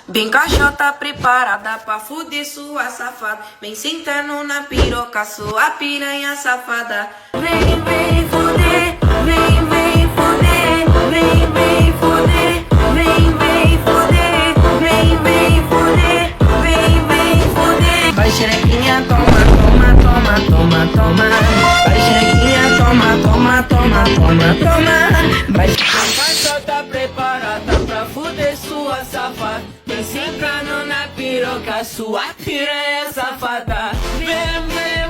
Bem caixota preparada pra fuder sua safada. Vem sentando na piroca, sua piranha safada. Vem, vem fuder, vem, vem fuder, vem, vem fuder, vem, vem fuder, vem, vem fuder, vem, vem fuder. Vai xerequinha, toma, toma, toma, toma, toma. Vai xerequinha, toma, toma, toma, toma, toma. Vai caixota preparada pra fuder sua safada. Vem sentando na piroca, sua piranha safada. Vem, vem